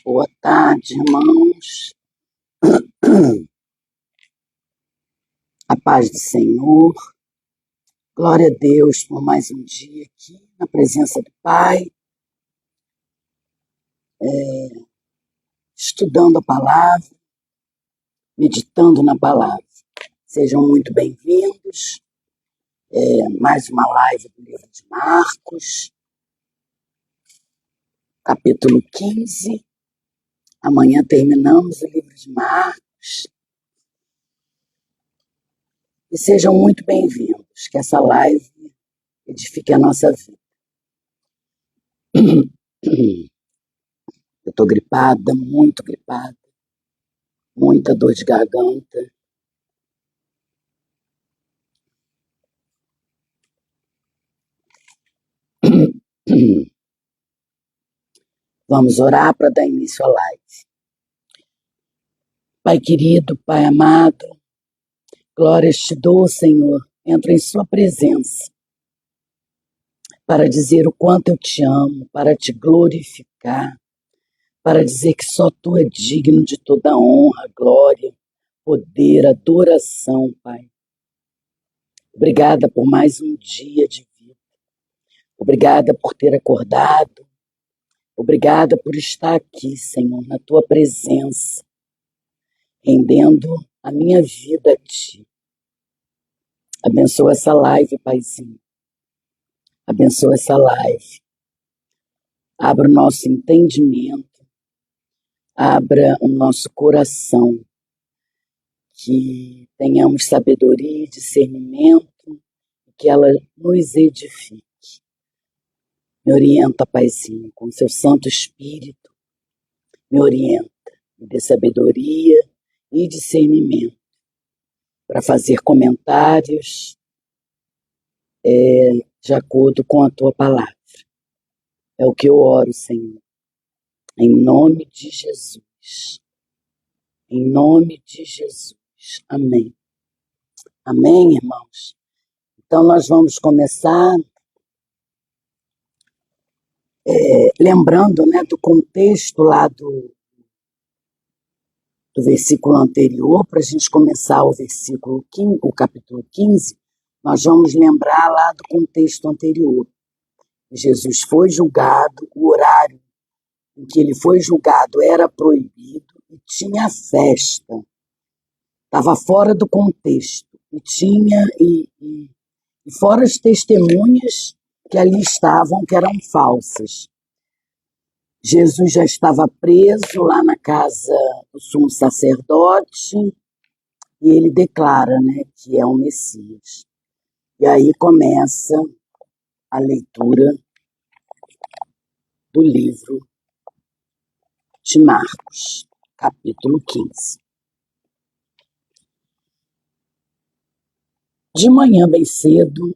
Boa tarde, irmãos. A paz do Senhor. Glória a Deus por mais um dia aqui, na presença do Pai, estudando a palavra, meditando na palavra. Sejam muito bem-vindos. Mais uma live do livro de Marcos, capítulo 15. Amanhã terminamos o livro de Marcos. E sejam muito bem-vindos, que essa live edifique a nossa vida. Eu estou gripada, muito gripada, muita dor de garganta. Vamos orar para dar início à live. Pai querido, Pai amado, glórias te dou, Senhor. Entro em sua presença para dizer o quanto eu te amo, para te glorificar, para dizer que só tu é digno de toda honra, glória, poder, adoração, Pai. Obrigada por mais um dia de vida. Obrigada por ter acordado. Obrigada por estar aqui, Senhor, na tua presença, rendendo a minha vida a ti. Abençoa essa live, Paizinho. Abençoa essa live. Abra o nosso entendimento. Abra o nosso coração. Que tenhamos sabedoria e discernimento. Que ela nos edifique. Me orienta, Paizinho, com seu Santo Espírito. Me orienta. Me dê sabedoria e discernimento para fazer comentários de acordo com a tua palavra. É o que eu oro, Senhor. Em nome de Jesus. Em nome de Jesus. Amém. Amém, irmãos? Então, nós vamos começar lembrando, do contexto lá do versículo anterior, para a gente começar o versículo 15, o capítulo 15, nós vamos lembrar lá do contexto anterior. Jesus foi julgado, o horário em que ele foi julgado era proibido e tinha festa. Estava fora do contexto. E fora as testemunhas que ali estavam, que eram falsas. Jesus já estava preso lá na casa do sumo sacerdote e ele declara, que é o Messias. E aí começa a leitura do livro de Marcos, capítulo 15. De manhã bem cedo,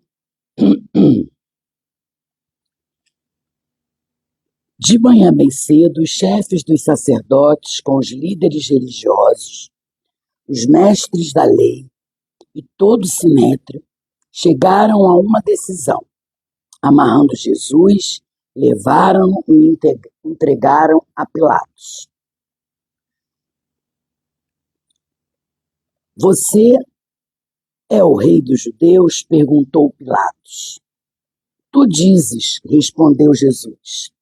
os chefes dos sacerdotes com os líderes religiosos, os mestres da lei e todo o sinédrio chegaram a uma decisão. Amarrando Jesus, levaram-no e entregaram a Pilatos. Você é o rei dos judeus? Perguntou Pilatos. Tu dizes, respondeu Jesus.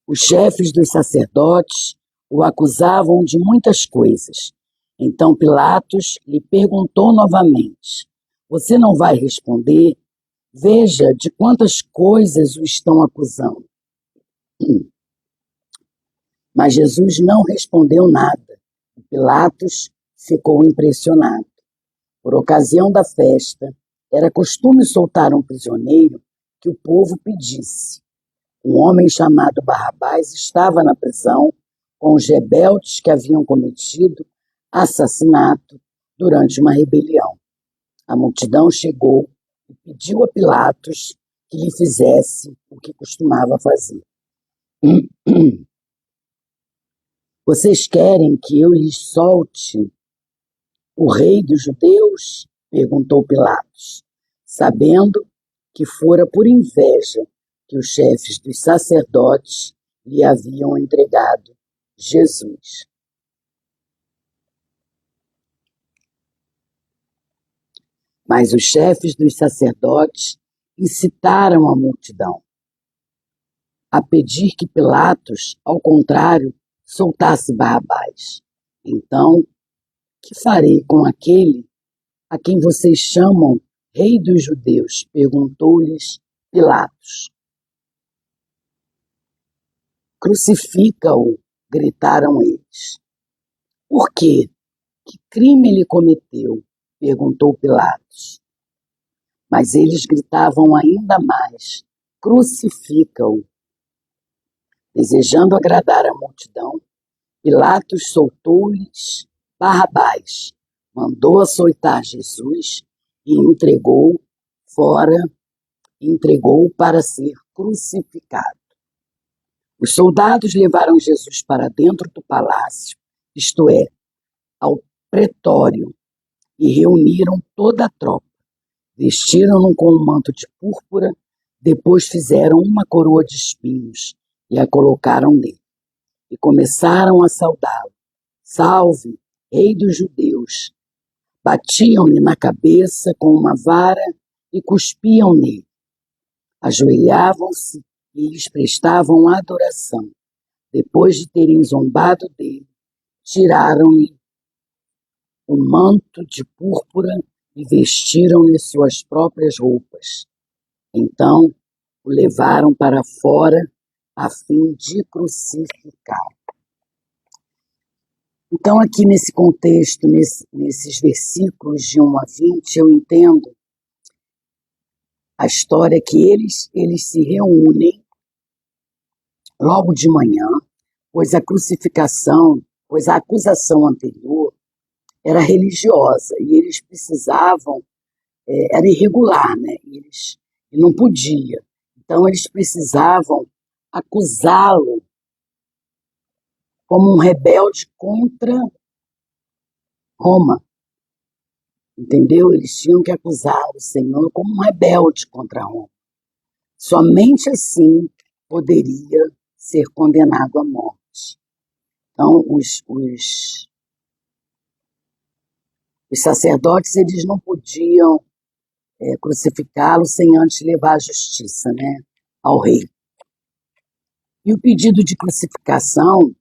Os chefes dos sacerdotes o acusavam de muitas coisas. Então Pilatos lhe perguntou novamente. Você não vai responder? Veja de quantas coisas o estão acusando. Mas Jesus não respondeu nada. Pilatos ficou impressionado. Por ocasião da festa, era costume soltar um prisioneiro que o povo pedisse. Um homem chamado Barrabás estava na prisão com os rebeldes que haviam cometido assassinato durante uma rebelião. A multidão chegou e pediu a Pilatos que lhe fizesse o que costumava fazer. Vocês querem que eu lhes solte o rei dos judeus? Perguntou Pilatos, sabendo que fora por inveja que os chefes dos sacerdotes lhe haviam entregado Jesus. Mas os chefes dos sacerdotes incitaram a multidão a pedir que Pilatos, ao contrário, soltasse Barrabás. Então, que farei com aquele a quem vocês chamam Rei dos Judeus? Perguntou-lhes Pilatos. Crucifica-o, gritaram eles. Por quê? Que crime ele cometeu? Perguntou Pilatos. Mas eles gritavam ainda mais: crucifica-o. Desejando agradar a multidão, Pilatos soltou-lhes Barrabás, mandou açoitar Jesus e entregou para ser crucificado. Os soldados levaram Jesus para dentro do palácio, isto é, ao pretório, e reuniram toda a tropa. Vestiram-no com um manto de púrpura, depois fizeram uma coroa de espinhos e a colocaram nele. E começaram a saudá-lo. Salve, Rei dos Judeus! Batiam-lhe na cabeça com uma vara e cuspiam nele. Ajoelhavam-se e lhes prestavam adoração. Depois de terem zombado dele, tiraram-lhe o manto de púrpura e vestiram-lhe suas próprias roupas. Então o levaram para fora a fim de crucificar. Então, aqui nesse contexto, nesses versículos de 1 a 20, eu entendo a história que eles se reúnem logo de manhã, pois a acusação anterior era religiosa e eles precisavam, era irregular, né? E não podia. Então, eles precisavam acusá-lo como um rebelde contra Roma. Entendeu? Eles tinham que acusar o Senhor como um rebelde contra Roma. Somente assim poderia ser condenado à morte. Então, os sacerdotes, eles não podiam crucificá-lo sem antes levar a justiça, né, ao rei. E o pedido de crucificação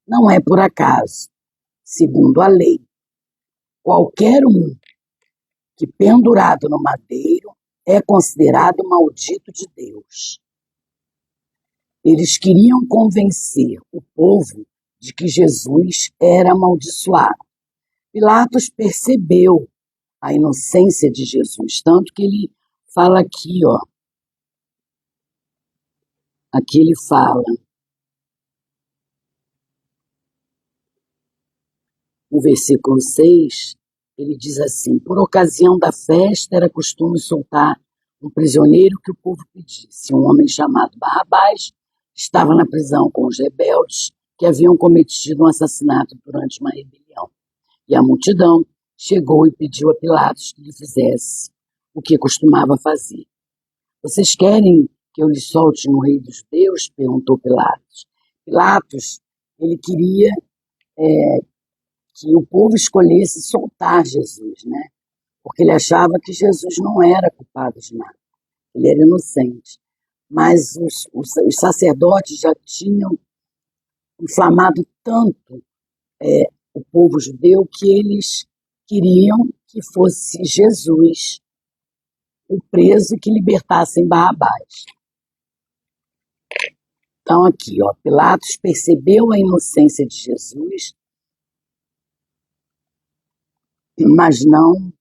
não é por acaso. Segundo a lei, qualquer um que pendurado no madeiro é considerado maldito de Deus. Eles queriam convencer o povo de que Jesus era amaldiçoado. Pilatos percebeu a inocência de Jesus, tanto que ele fala aqui, aqui ele fala, no versículo 6, ele diz assim: por ocasião da festa era costume soltar um prisioneiro que o povo pedisse. Um homem chamado Barrabás estava na prisão com os rebeldes que haviam cometido um assassinato durante uma rebelião. E a multidão chegou e pediu a Pilatos que lhe fizesse o que costumava fazer. Vocês querem que eu lhe solte um rei dos judeus? Perguntou Pilatos. Pilatos, ele queria que o povo escolhesse soltar Jesus, né? Porque ele achava que Jesus não era culpado de nada, ele era inocente. Mas os sacerdotes já tinham inflamado tanto o povo judeu que eles queriam que fosse Jesus o preso e que libertassem Barrabás. Então aqui, Pilatos percebeu a inocência de Jesus, mas não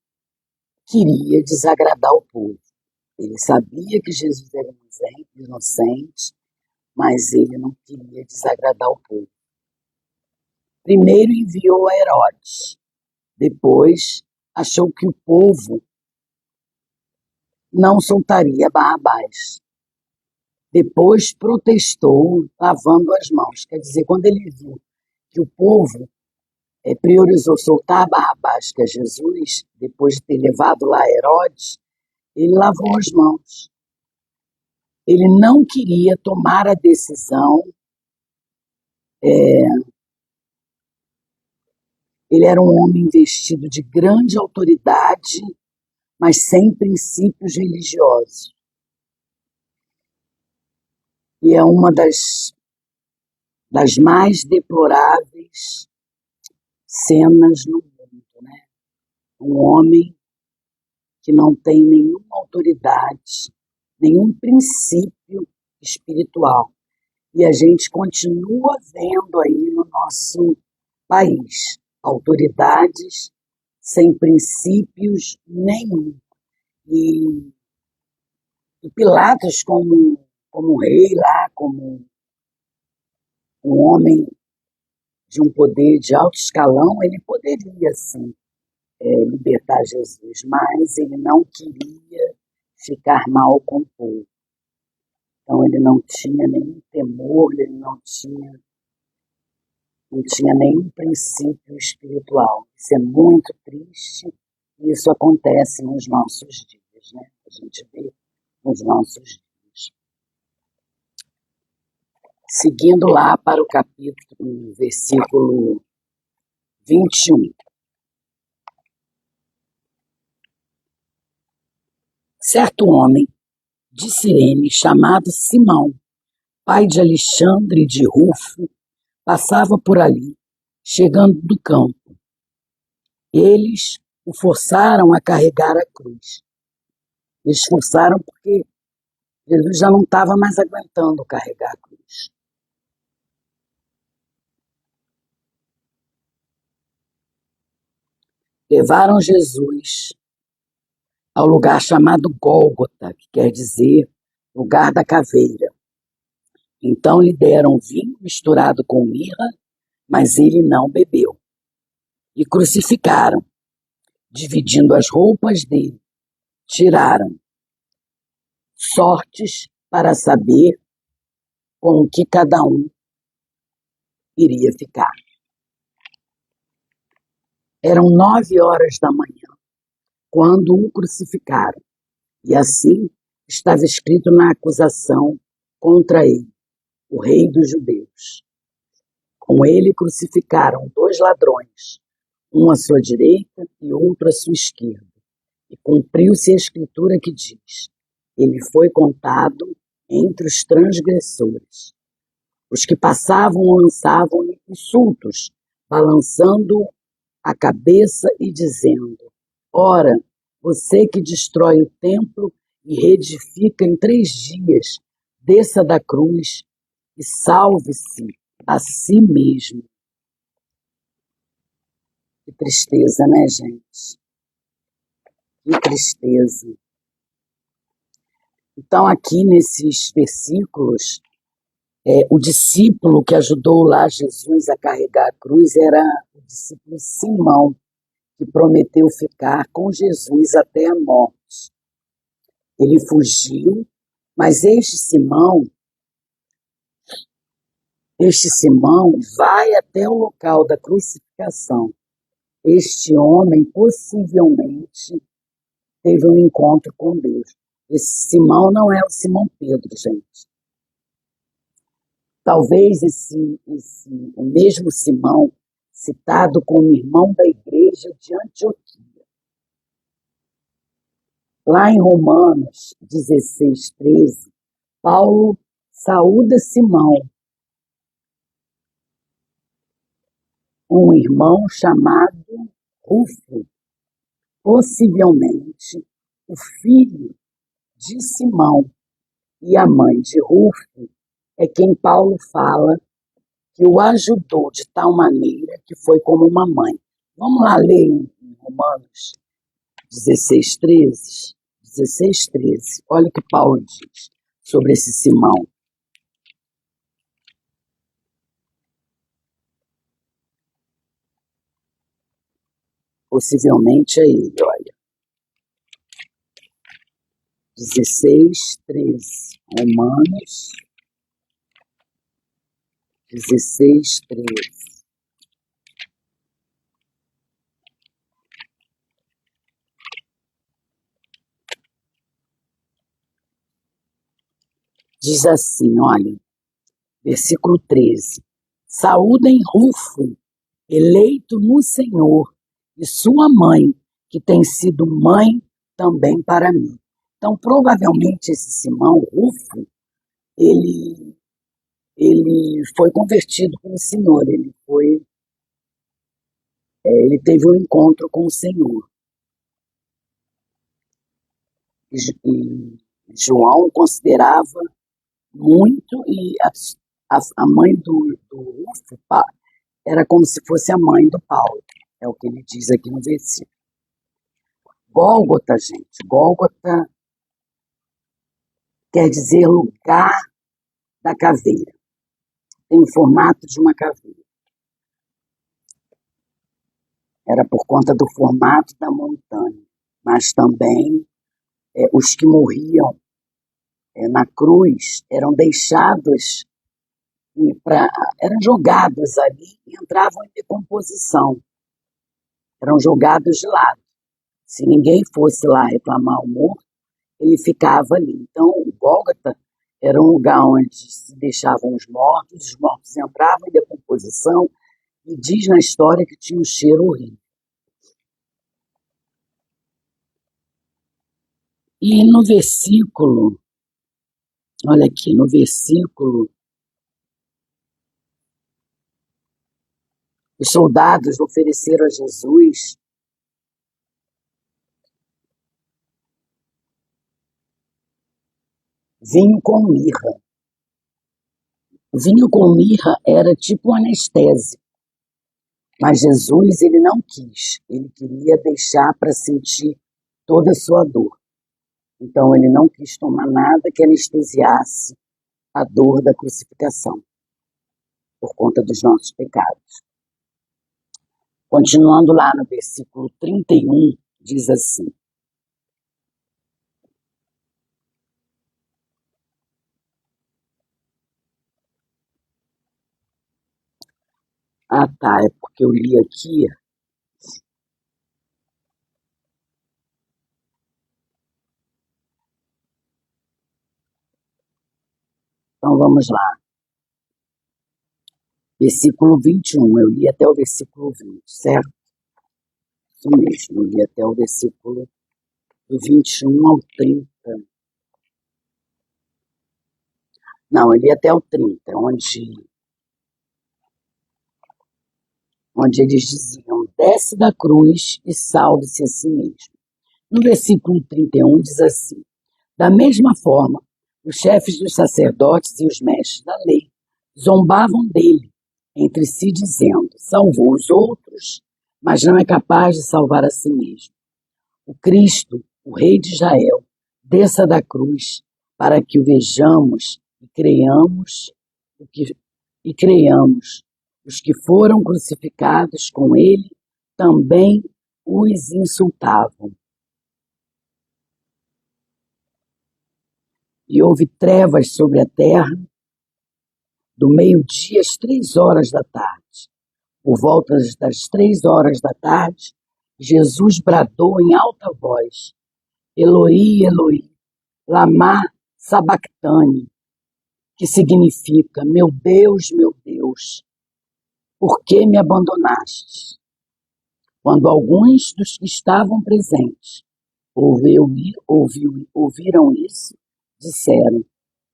queria desagradar o povo. Ele sabia que Jesus era inocente, mas ele não queria desagradar o povo. Primeiro enviou a Herodes, depois achou que o povo não soltaria Barrabás. Depois protestou lavando as mãos. Quer dizer, quando ele viu que o povo priorizou soltar Barrabás, que é Jesus, depois de ter levado lá Herodes, ele lavou as mãos. Ele não queria tomar a decisão Ele era um homem investido de grande autoridade, mas sem princípios religiosos. E é uma das mais deploráveis cenas no mundo, né? Um homem que não tem nenhuma autoridade, nenhum princípio espiritual. E a gente continua vendo aí no nosso país autoridades sem princípios nenhum. E Pilatos, como rei lá, como um homem de um poder de alto escalão, ele poderia, sim, libertar Jesus, mas ele não queria ficar mal com o povo. Então ele não tinha nenhum temor, ele não tinha nenhum princípio espiritual. Isso é muito triste e isso acontece nos nossos dias, né? A gente vê nos nossos dias. Seguindo lá para o capítulo, versículo 21. Certo homem de Cirene, chamado Simão, pai de Alexandre e de Rufo, passava por ali, chegando do campo. Eles o forçaram a carregar a cruz. Eles forçaram porque Jesus já não estava mais aguentando carregar a cruz. Levaram Jesus ao lugar chamado Gólgota, que quer dizer lugar da caveira. Então lhe deram vinho misturado com mirra, mas ele não bebeu. E crucificaram, dividindo as roupas dele. Tiraram sortes para saber com o que cada um iria ficar. Eram 9 horas da manhã, quando o crucificaram. E assim estava escrito na acusação contra ele, o rei dos judeus. Com ele crucificaram 2 ladrões, um à sua direita e outro à sua esquerda. E cumpriu-se a escritura que diz: ele foi contado entre os transgressores. Os que passavam lançavam-lhe insultos, balançando a cabeça e dizendo: ora, você que destrói o templo e reedifica em 3 dias, desça da cruz e salve-se a si mesmo. Que tristeza, né, gente? Que tristeza. Então, aqui nesses versículos, o discípulo que ajudou lá Jesus a carregar a cruz era o discípulo Simão, que prometeu ficar com Jesus até a morte. Ele fugiu, mas este Simão vai até o local da crucificação. Este homem possivelmente teve um encontro com Deus. Esse Simão não é o Simão Pedro, gente. Talvez o mesmo Simão citado como irmão da igreja de Antioquia. Lá em Romanos 16:13, Paulo saúda Simão, um irmão chamado Rufo, possivelmente o filho de Simão, e a mãe de Rufo é quem Paulo fala que o ajudou de tal maneira que foi como uma mãe. Vamos lá ler em Romanos 16:13. 16:13. Olha o que Paulo diz sobre esse Simão. Possivelmente é ele, olha. 16:13. Romanos 16:13. Diz assim, olha, versículo 13. Saúdem Rufo, eleito no Senhor, e sua mãe, que tem sido mãe também para mim. Então, provavelmente, esse Simão Rufo, ele foi convertido com o Senhor, ele teve um encontro com o Senhor. E João considerava muito, e a mãe do Rufo era como se fosse a mãe do Paulo, é o que ele diz aqui no versículo. Gólgota, gente, Gólgota quer dizer lugar da caveira, tem o formato de uma caveira. Era por conta do formato da montanha, mas também os que morriam na cruz eram deixados, eram jogados ali e entravam em decomposição, eram jogados de lado. Se ninguém fosse lá reclamar o morto, ele ficava ali. Então, o Gólgota era um lugar onde se deixavam os mortos entravam em decomposição, e diz na história que tinha um cheiro horrível. E no versículo, olha aqui, no versículo, os soldados ofereceram a Jesus vinho com mirra. O vinho com mirra era tipo um anestésico, mas Jesus ele não quis, ele queria deixar para sentir toda a sua dor. Então ele não quis tomar nada que anestesiasse a dor da crucificação, por conta dos nossos pecados. Continuando lá no versículo 31, diz assim: ah, tá, é porque eu li aqui. Então vamos lá. Versículo 21, eu li até o versículo 20, certo? Isso mesmo, eu li até o versículo do 21 ao 30. Não, eu li até o 30, onde eles diziam: desce da cruz e salve-se a si mesmo. No versículo 31 diz assim: da mesma forma, os chefes dos sacerdotes e os mestres da lei zombavam dele entre si, dizendo: salvou os outros, mas não é capaz de salvar a si mesmo. O Cristo, o Rei de Israel, desça da cruz para que o vejamos e creiamos Os que foram crucificados com ele também os insultavam. E houve trevas sobre a terra do meio-dia às 3 horas da tarde. Por volta das 3 horas da tarde, Jesus bradou em alta voz: Eloi, Eloi, lama sabactani, que significa: meu Deus, por que me abandonaste? Quando alguns dos que estavam presentes ouviram isso, disseram: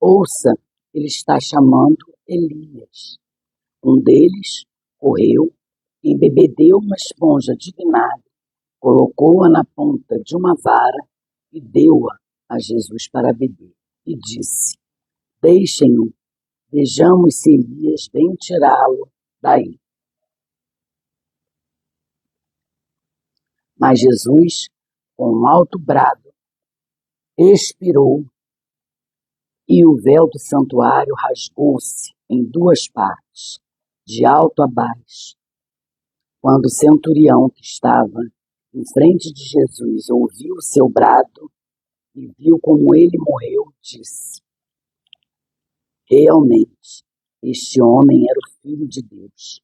ouça, ele está chamando Elias. Um deles correu, embebedeu uma esponja de vinagre, colocou-a na ponta de uma vara e deu-a a Jesus para beber. E disse: deixem-no, vejamos se Elias vem tirá-lo daí. Mas Jesus, com um alto brado, expirou, e o véu do santuário rasgou-se em 2 partes, de alto a baixo. Quando o centurião que estava em frente de Jesus ouviu o seu brado e viu como ele morreu, disse: realmente, este homem era o Filho de Deus.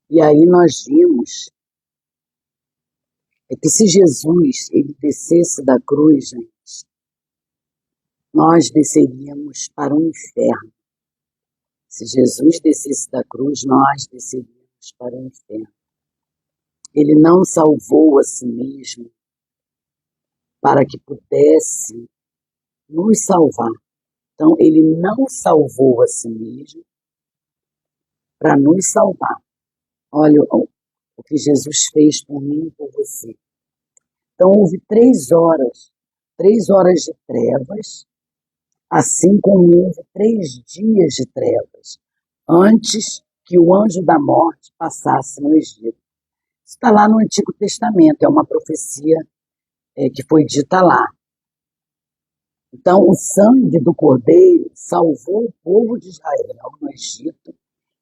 E aí nós vimos que se Jesus ele descesse da cruz, gente, nós desceríamos para o inferno. Se Jesus descesse da cruz, nós desceríamos para o inferno. Ele não salvou a si mesmo para que pudesse nos salvar. Então, ele não salvou a si mesmo para nos salvar. Olha o que Jesus fez por mim e por você. Então, houve 3 horas de trevas, assim como houve 3 dias de trevas, antes que o anjo da morte passasse no Egito. Isso está lá no Antigo Testamento, é uma profecia que foi dita lá. Então, o sangue do Cordeiro salvou o povo de Israel no Egito,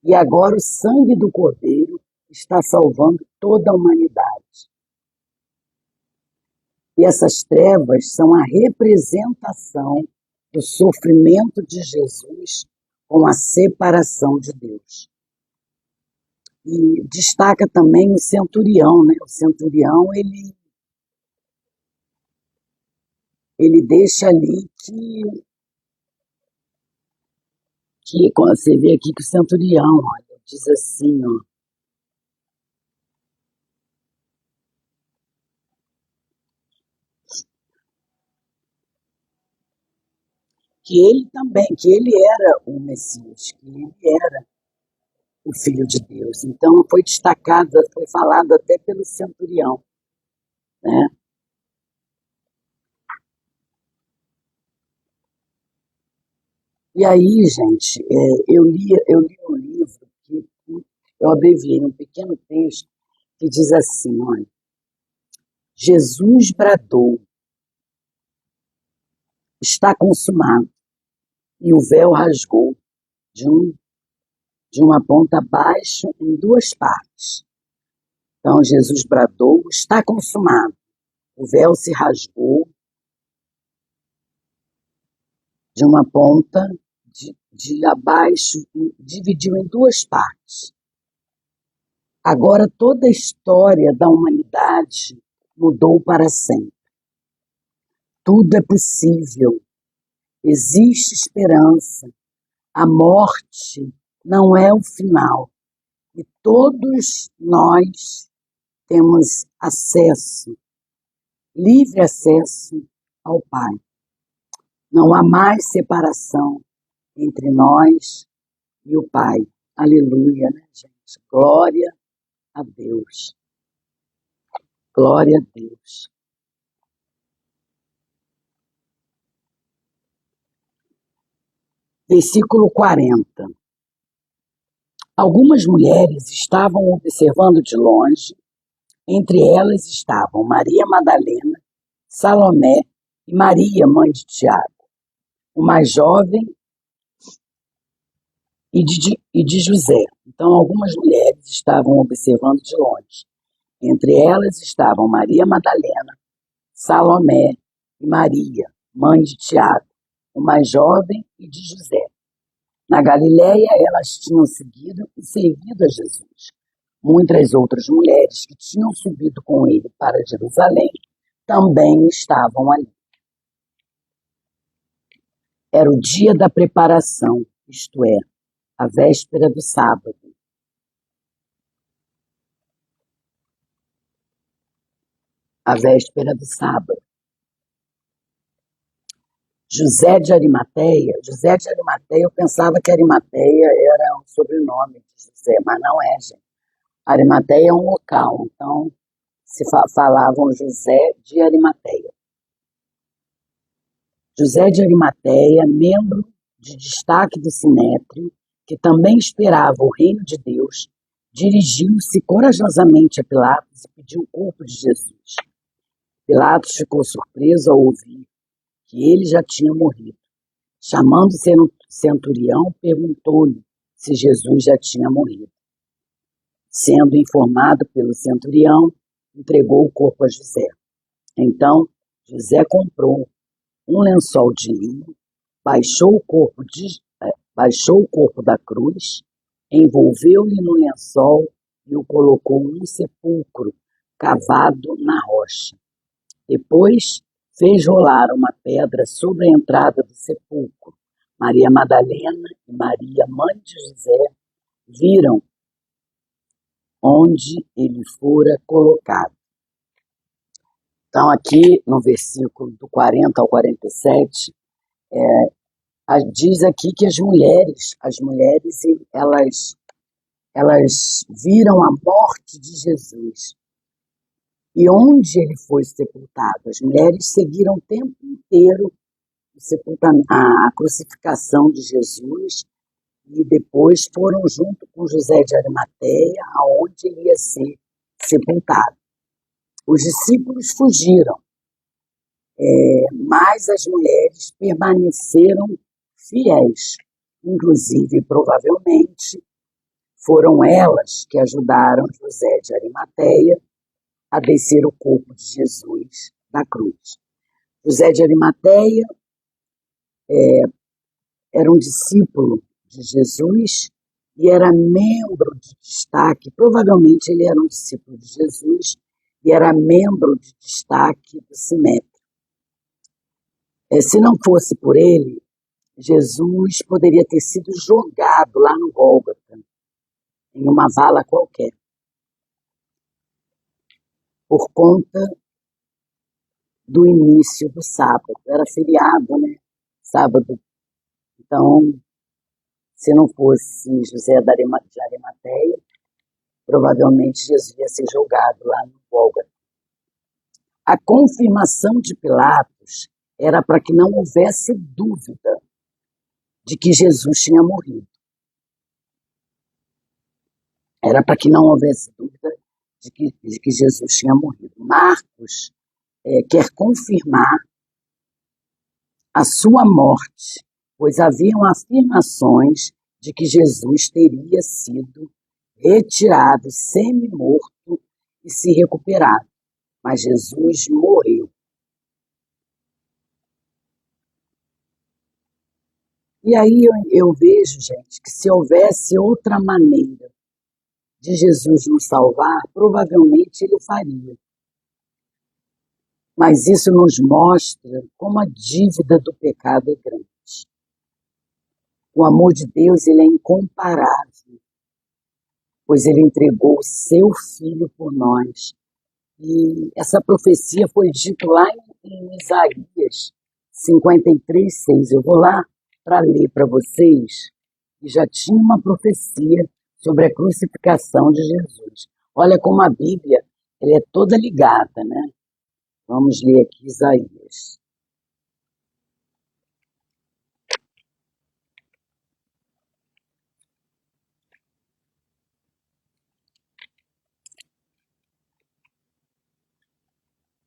e agora o sangue do Cordeiro está salvando toda a humanidade. E essas trevas são a representação do sofrimento de Jesus com a separação de Deus. E destaca também o centurião, né? O centurião, ele deixa ali que quando você vê aqui que o centurião, olha, diz assim, ó, que ele era o Messias, que ele era o Filho de Deus. Então foi destacado, foi falado até pelo centurião, né? E aí, gente, eu li um livro que eu abreviei um pequeno texto que diz assim, olha, Jesus bradou, está consumado, e o véu rasgou de uma ponta abaixo em 2 partes. Então Jesus bradou, está consumado, o véu se rasgou de uma ponta de abaixo, dividiu em 2 partes. Agora toda a história da humanidade mudou para sempre. Tudo é possível. Existe esperança. A morte não é o final. E todos nós temos acesso, livre acesso ao Pai. Não há mais separação entre nós e o Pai. Aleluia, né, gente? Glória a Deus. Glória a Deus. Versículo 40. Algumas mulheres estavam observando de longe, entre elas estavam Maria Madalena, Salomé e Maria, mãe de Tiago, o mais jovem, e de José. Então, algumas mulheres estavam observando de longe. Entre elas estavam Maria Madalena, Salomé e Maria, mãe de Tiago, o mais jovem, e de José. Na Galiléia, elas tinham seguido e servido a Jesus. Muitas outras mulheres que tinham subido com ele para Jerusalém também estavam ali. Era o dia da preparação, isto é, a véspera do sábado. A véspera do sábado. José de Arimateia, eu pensava que Arimateia era um sobrenome de José, mas não é, gente. Arimateia é um local, então se falavam José de Arimateia. José de Arimateia, membro de destaque do Sinédrio, que também esperava o reino de Deus, dirigiu-se corajosamente a Pilatos e pediu o corpo de Jesus. Pilatos ficou surpreso ao ouvir que ele já tinha morrido. Chamando o centurião, perguntou-lhe se Jesus já tinha morrido. Sendo informado pelo centurião, entregou o corpo a José. Então, José comprou um lençol de linho, baixou o corpo da cruz, envolveu-lhe no lençol e o colocou num sepulcro cavado na rocha. Depois, fez rolar uma pedra sobre a entrada do sepulcro, Maria Madalena e Maria, mãe de José, viram onde ele fora colocado. Então, aqui no versículo do 40 ao 47, diz aqui que as mulheres, elas viram a morte de Jesus e onde ele foi sepultado. As mulheres seguiram o tempo inteiro a crucificação de Jesus e depois foram junto com José de Arimateia, aonde ele ia ser sepultado. Os discípulos fugiram, mas as mulheres permaneceram fiéis. Inclusive, provavelmente, foram elas que ajudaram José de Arimateia a descer o corpo de Jesus da cruz. José de Arimateia era um discípulo de Jesus e era membro de destaque, provavelmente ele era um discípulo de Jesus e era membro de destaque do Sinédrio. Se não fosse por ele, Jesus poderia ter sido jogado lá no Gólgota, em uma vala qualquer, por conta do início do sábado. Era feriado, né? Sábado. Então, se não fosse José de Arimateia, provavelmente Jesus ia ser jogado lá no Gólgota. A confirmação de Pilatos era para que não houvesse dúvida de que Jesus tinha morrido. Era para que não houvesse dúvida de que Jesus tinha morrido. Marcos quer confirmar a sua morte, pois haviam afirmações de que Jesus teria sido retirado semi-morto e se recuperado, mas Jesus morreu. E aí eu vejo, gente, que se houvesse outra maneira de Jesus nos salvar, provavelmente ele faria. Mas isso nos mostra como a dívida do pecado é grande. O amor de Deus, ele é incomparável, pois ele entregou o seu Filho por nós. E essa profecia foi dita lá em Isaías 53:6. Eu vou lá para ler para vocês, e já tinha uma profecia sobre a crucificação de Jesus. Olha como a Bíblia ela é toda ligada, né? Vamos ler aqui Isaías.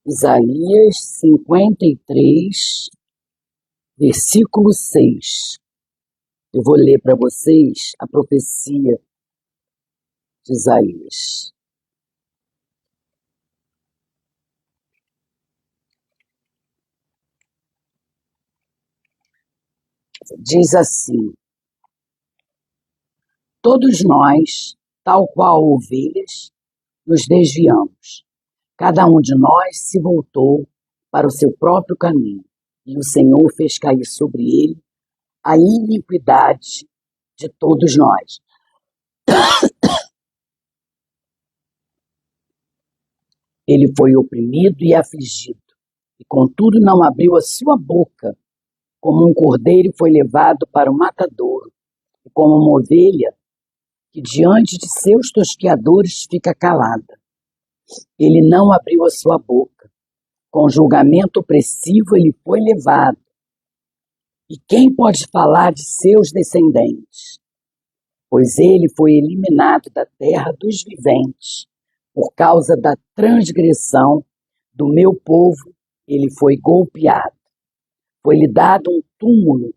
Isaías 53, versículo 6. Eu vou ler para vocês a profecia de Isaías. Diz assim: todos nós, tal qual ovelhas, nos desviamos. Cada um de nós se voltou para o seu próprio caminho, e o Senhor fez cair sobre ele a iniquidade de todos nós. Ele foi oprimido e afligido, e contudo não abriu a sua boca. Como um cordeiro foi levado para o matadouro, e como uma ovelha que diante de seus tosqueadores fica calada. Ele não abriu a sua boca. Com julgamento opressivo ele foi levado. E quem pode falar de seus descendentes? Pois ele foi eliminado da terra dos viventes. Por causa da transgressão do meu povo, ele foi golpeado. Foi-lhe dado um túmulo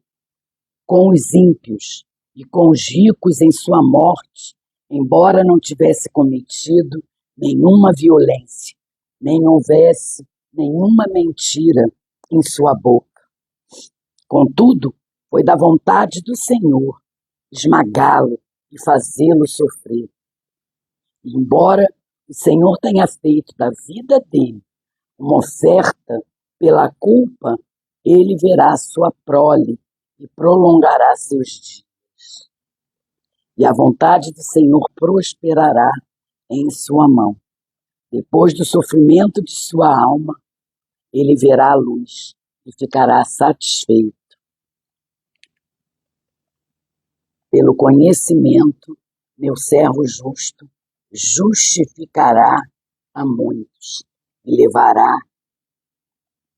com os ímpios e com os ricos em sua morte, embora não tivesse cometido nenhuma violência, nem houvesse nenhuma mentira em sua boca. Contudo, foi da vontade do Senhor esmagá-lo e fazê-lo sofrer. E, embora o Senhor tenha feito da vida dele uma oferta pela culpa, ele verá sua prole e prolongará seus dias. E a vontade do Senhor prosperará em sua mão. Depois do sofrimento de sua alma, ele verá a luz e ficará satisfeito. Pelo conhecimento, meu servo justo justificará a muitos e levará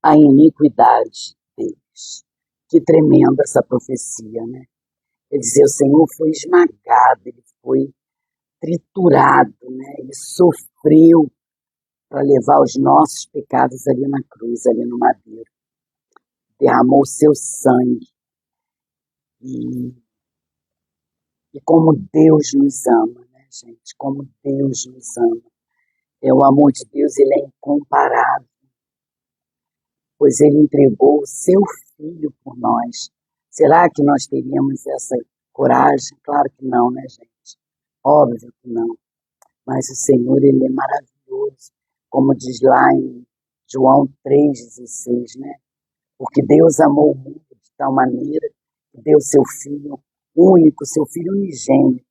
a iniquidade deles. Que tremenda essa profecia, né? Quer dizer, o Senhor foi esmagado, ele foi triturado, né? Ele sofreu para levar os nossos pecados ali na cruz, ali no madeiro. Derramou seu sangue. E como Deus nos ama, né, gente? Como Deus nos ama. O amor de Deus, ele é incomparável, pois ele entregou o seu Filho por nós. Será que nós teríamos essa coragem? Claro que não, né, gente? Óbvio que não. Mas o Senhor, ele é maravilhoso, como diz lá em João 3,16, né? Porque Deus amou o mundo de tal maneira que deu seu Filho único, seu Filho unigênito,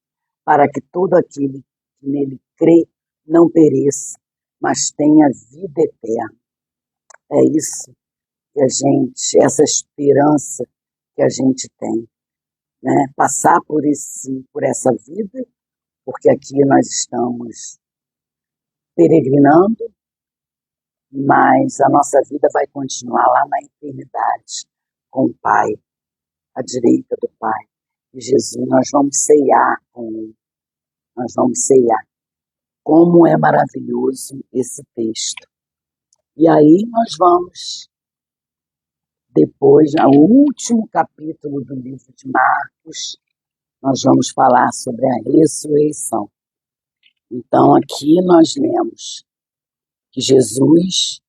para que todo aquele que nele crê não pereça, mas tenha vida eterna. É isso que a gente, essa esperança que a gente tem, né? Passar por essa vida, porque aqui nós estamos peregrinando, mas a nossa vida vai continuar lá na eternidade, com o Pai, à direita do Pai. E Jesus, nós vamos ceiar com Ele, nós vamos ceiar. Como é maravilhoso esse texto. E aí nós vamos, depois, ao último capítulo do livro de Marcos, nós vamos falar sobre a ressurreição. Então aqui nós lemos que Jesus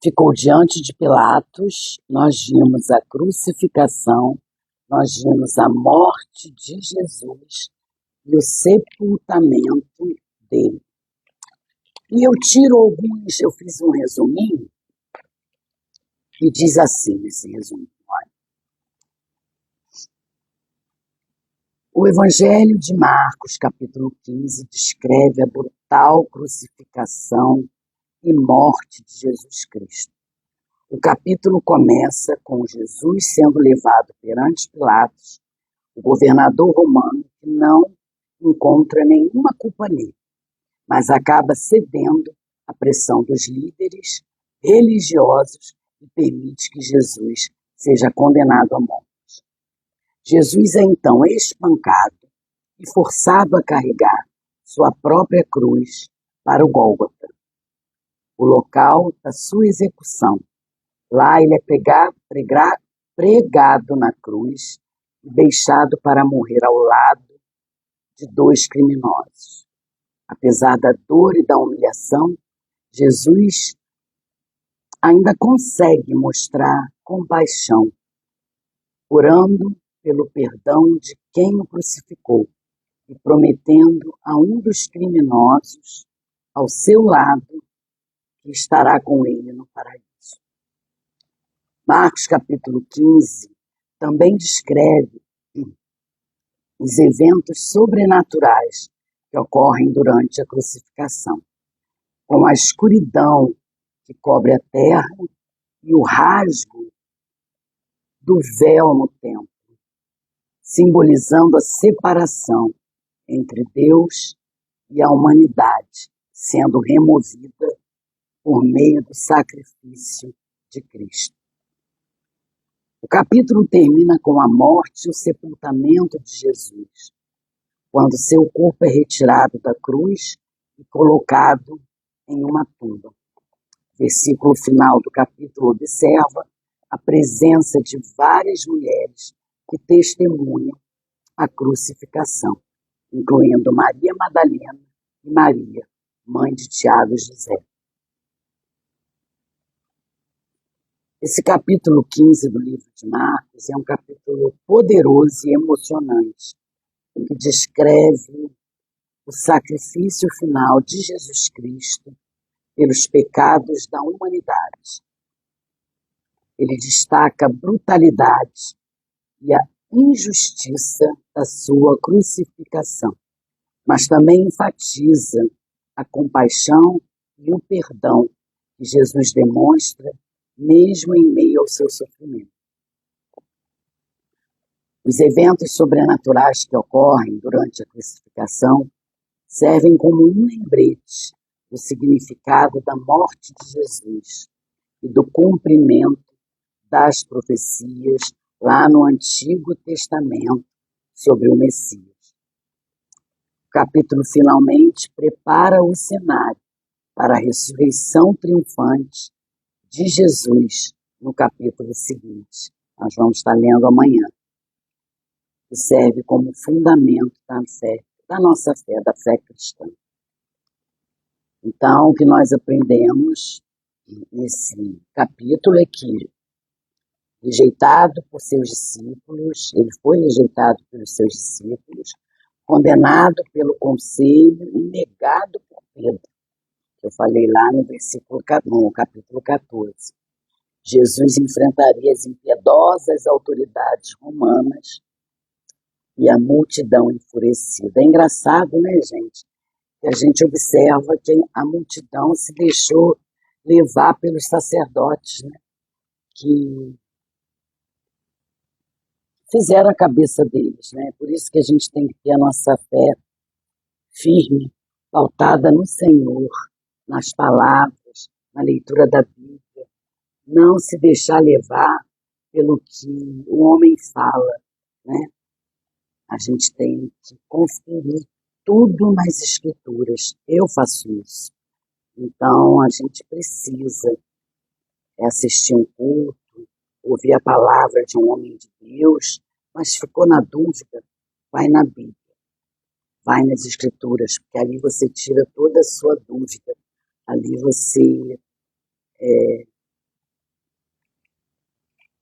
ficou diante de Pilatos, nós vimos a crucificação, nós vimos a morte de Jesus e o sepultamento dele. E eu fiz um resuminho, e diz assim esse resumo. O Evangelho de Marcos, capítulo 15, descreve a brutal crucificação e morte de Jesus Cristo. O capítulo começa com Jesus sendo levado perante Pilatos, o governador romano, que não encontra nenhuma culpa nele, mas acaba cedendo à pressão dos líderes religiosos e permite que Jesus seja condenado à morte. Jesus é então espancado e forçado a carregar sua própria cruz para o Gólgota, o local da sua execução. Lá ele é pregado na cruz e deixado para morrer ao lado de dois criminosos. Apesar da dor e da humilhação, Jesus ainda consegue mostrar compaixão, orando pelo perdão de quem o crucificou e prometendo a um dos criminosos ao seu lado que estará com ele no paraíso. Marcos capítulo 15 também descreve os eventos sobrenaturais que ocorrem durante a crucificação, com a escuridão que cobre a terra e o rasgo do véu no templo, simbolizando a separação entre Deus e a humanidade, sendo removida por meio do sacrifício de Cristo. O capítulo termina com a morte e o sepultamento de Jesus, quando seu corpo é retirado da cruz e colocado em uma tumba. O versículo final do capítulo observa a presença de várias mulheres que testemunham a crucificação, incluindo Maria Madalena e Maria, mãe de Tiago e José. Esse capítulo 15 do livro de Marcos é um capítulo poderoso e emocionante, que descreve o sacrifício final de Jesus Cristo pelos pecados da humanidade. Ele destaca a brutalidade e a injustiça da sua crucificação, mas também enfatiza a compaixão e o perdão que Jesus demonstra mesmo em meio ao seu sofrimento. Os eventos sobrenaturais que ocorrem durante a crucificação servem como um lembrete do significado da morte de Jesus e do cumprimento das profecias lá no Antigo Testamento sobre o Messias. O capítulo finalmente prepara o cenário para a ressurreição triunfante de Jesus no capítulo seguinte. Nós vamos estar lendo amanhã. Que serve como fundamento da fé, da nossa fé, da fé cristã. Então, o que nós aprendemos nesse capítulo é que, rejeitado por seus discípulos, ele foi rejeitado pelos seus discípulos, condenado pelo conselho e negado por Pedro, que eu falei lá no capítulo 14. Jesus enfrentaria as impiedosas autoridades romanas e a multidão enfurecida. É engraçado, né, gente? Que a gente observa que a multidão se deixou levar pelos sacerdotes, né? Que fizeram a cabeça deles, né? Por isso que a gente tem que ter a nossa fé firme, pautada no Senhor, nas palavras, na leitura da Bíblia. Não se deixar levar pelo que o homem fala, né? A gente tem que conferir tudo nas Escrituras. Eu faço isso. Então, a gente precisa assistir um culto, ouvir a palavra de um homem de Deus, mas ficou na dúvida, vai na Bíblia, vai nas Escrituras, porque ali você tira toda a sua dúvida. Ali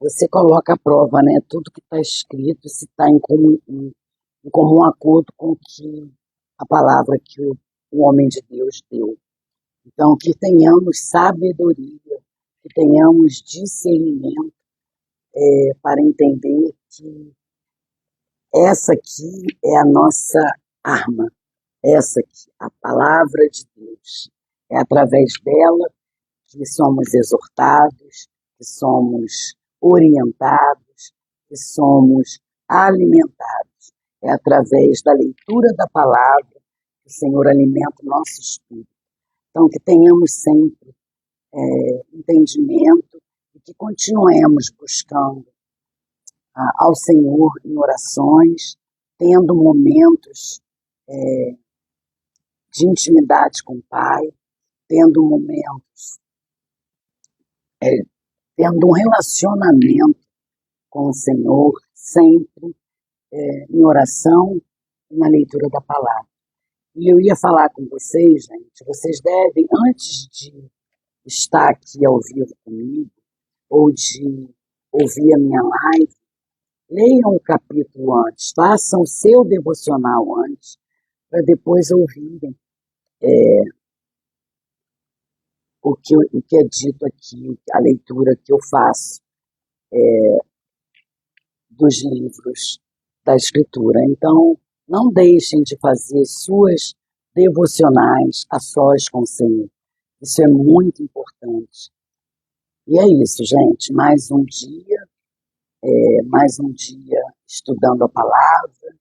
você coloca à prova, né? Tudo que está escrito, se está em comum acordo com o que a palavra que o homem de Deus deu. Então, que tenhamos sabedoria, que tenhamos discernimento para entender que essa aqui é a nossa arma, essa aqui, a palavra de Deus. É através dela que somos exortados, que somos orientados, que somos alimentados. É através da leitura da palavra que o Senhor alimenta o nosso espírito. Então, que tenhamos sempre entendimento e que continuemos buscando ao Senhor em orações, tendo momentos de intimidade com o Pai, tendo momentos, tendo um relacionamento com o Senhor, sempre em oração e na leitura da palavra. E eu ia falar com vocês, gente, vocês devem, antes de estar aqui ao vivo comigo, ou de ouvir a minha live, leiam o capítulo antes, façam o seu devocional antes, para depois ouvirem o que é dito aqui, a leitura que eu faço dos livros da Escritura. Então, não deixem de fazer suas devocionais a sós com o Senhor. Isso é muito importante. E é isso, gente. Mais um dia estudando a palavra,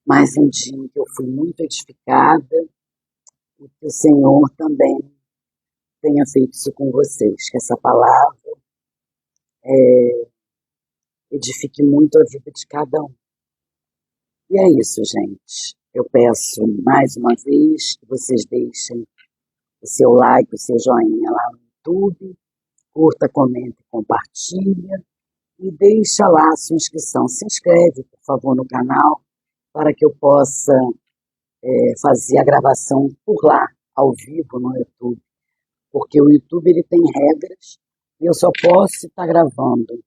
mais um dia em que eu fui muito edificada e que o Senhor também tenha feito isso com vocês, que essa palavra edifique muito a vida de cada um. E é isso, gente. Eu peço mais uma vez que vocês deixem o seu like, o seu joinha lá no YouTube, curta, comenta e compartilha, e deixa lá a sua inscrição. Se inscreve, por favor, no canal, para que eu possa fazer a gravação por lá, ao vivo no YouTube. Porque o YouTube ele tem regras e eu só posso estar gravando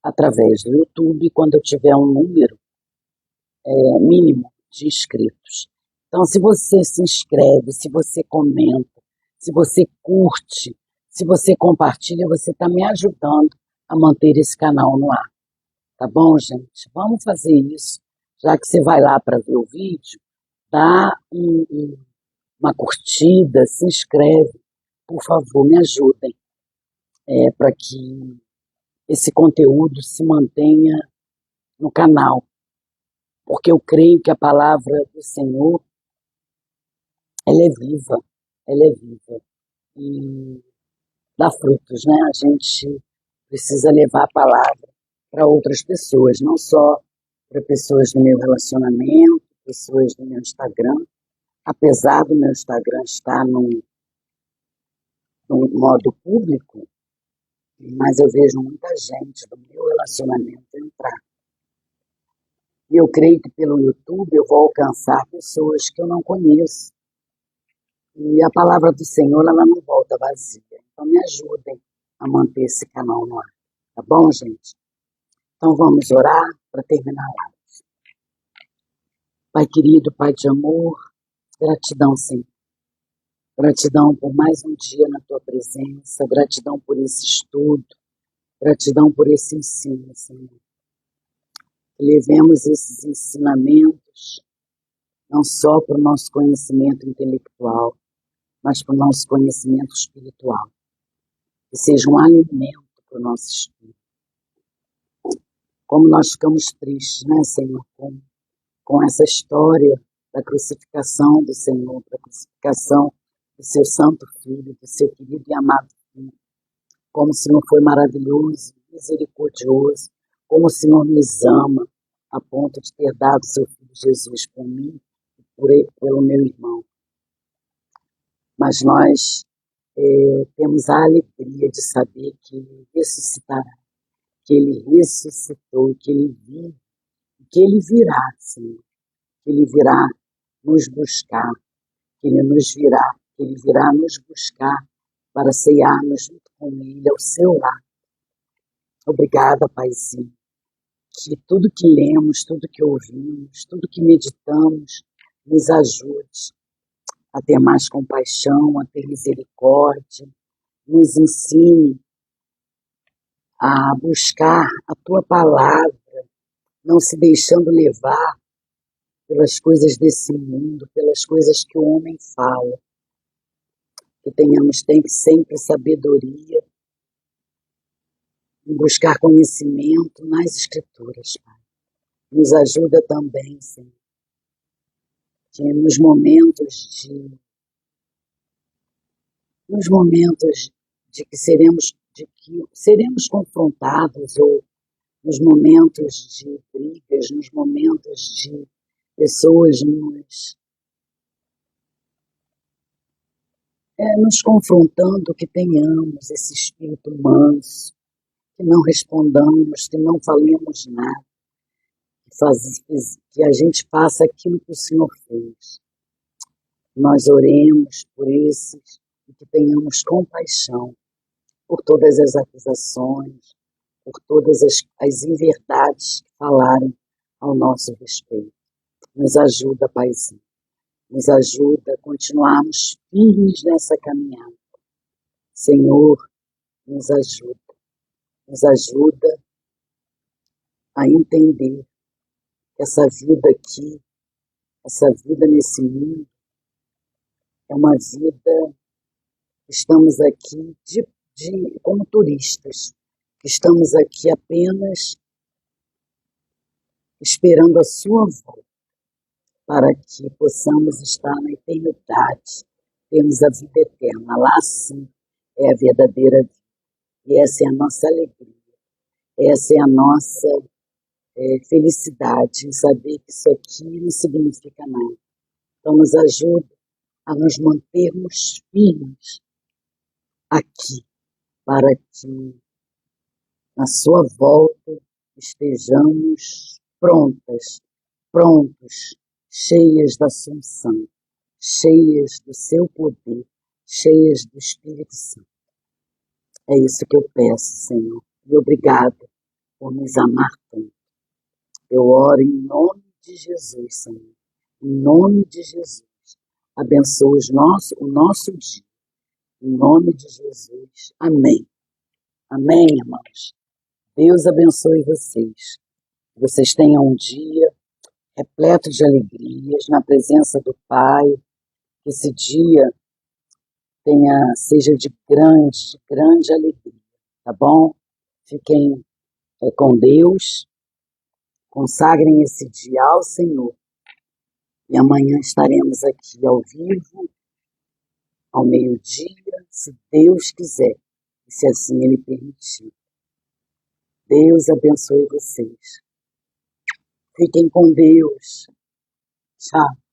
através do YouTube quando eu tiver um número mínimo de inscritos. Então, se você se inscreve, se você comenta, se você curte, se você compartilha, você está me ajudando a manter esse canal no ar. Tá bom, gente? Vamos fazer isso. Já que você vai lá para ver o vídeo, dá uma curtida, se inscreve. Por favor, me ajudem para que esse conteúdo se mantenha no canal. Porque eu creio que a palavra do Senhor, ela é viva. Ela é viva. E dá frutos, né? A gente precisa levar a palavra para outras pessoas, não só para pessoas do meu relacionamento, pessoas do meu Instagram, apesar do meu Instagram estar no modo público, mas eu vejo muita gente do meu relacionamento entrar. E eu creio que pelo YouTube eu vou alcançar pessoas que eu não conheço. E a palavra do Senhor, ela não volta vazia. Então me ajudem a manter esse canal no ar. Tá bom, gente? Então vamos orar para terminar lá. Pai querido, Pai de amor, gratidão, Senhor. Gratidão por mais um dia na Tua presença, gratidão por esse estudo, gratidão por esse ensino, Senhor. Que levemos esses ensinamentos não só para o nosso conhecimento intelectual, mas para o nosso conhecimento espiritual. Que seja um alimento para o nosso espírito. Como nós ficamos tristes, né, Senhor, com essa história da crucificação do Senhor, da crucificação do seu santo Filho, do seu querido e amado Filho. Como o Senhor foi maravilhoso, misericordioso, como o Senhor nos ama, a ponto de ter dado seu Filho Jesus por mim e pelo meu irmão. Mas nós temos a alegria de saber que Ele ressuscitará, que Ele ressuscitou, que Ele vive, que Ele virá, Senhor, que Ele virá nos buscar, que Ele virá nos buscar para cearmos junto com Ele ao seu lado. Obrigada, Paizinho, que tudo que lemos, tudo que ouvimos, tudo que meditamos, nos ajude a ter mais compaixão, a ter misericórdia, nos ensine a buscar a Tua palavra, não se deixando levar pelas coisas desse mundo, pelas coisas que o homem fala. Que tenhamos sempre sabedoria e buscar conhecimento nas Escrituras, Pai. Nos ajuda também, Senhor, que nos momentos de que seremos confrontados, ou nos momentos de brigas, nos momentos de pessoas nos confrontando, que tenhamos esse espírito manso, que não respondamos, que não falemos nada, que a gente faça aquilo que o Senhor fez. Nós oremos por esses e que tenhamos compaixão por todas as acusações, por todas as inverdades que falaram ao nosso respeito. Nos ajuda, Paizinho. Nos ajuda a continuarmos firmes nessa caminhada. Senhor, nos ajuda. Nos ajuda a entender que essa vida aqui, essa vida nesse mundo, é uma vida que estamos aqui como turistas, que estamos aqui apenas esperando a sua volta, para que possamos estar na eternidade, termos a vida eterna. Lá sim é a verdadeira vida. E essa é a nossa alegria, essa é a nossa felicidade em saber que isso aqui não significa nada. Então nos ajuda a nos mantermos firmes aqui, para que na sua volta estejamos prontos, cheias da Assunção, cheias do seu poder, cheias do Espírito Santo. É isso que eu peço, Senhor. E obrigado por nos amar tanto. Eu oro em nome de Jesus, Senhor. Em nome de Jesus. Abençoe o nosso dia. Em nome de Jesus. Amém. Amém, irmãos. Deus abençoe vocês. Que vocês tenham um dia repleto de alegrias, na presença do Pai, que esse dia seja de grande alegria, tá bom? Fiquem com Deus, consagrem esse dia ao Senhor. E amanhã estaremos aqui ao vivo, ao meio-dia, se Deus quiser, e se assim Ele permitir. Deus abençoe vocês. Fiquem com Deus. Tchau.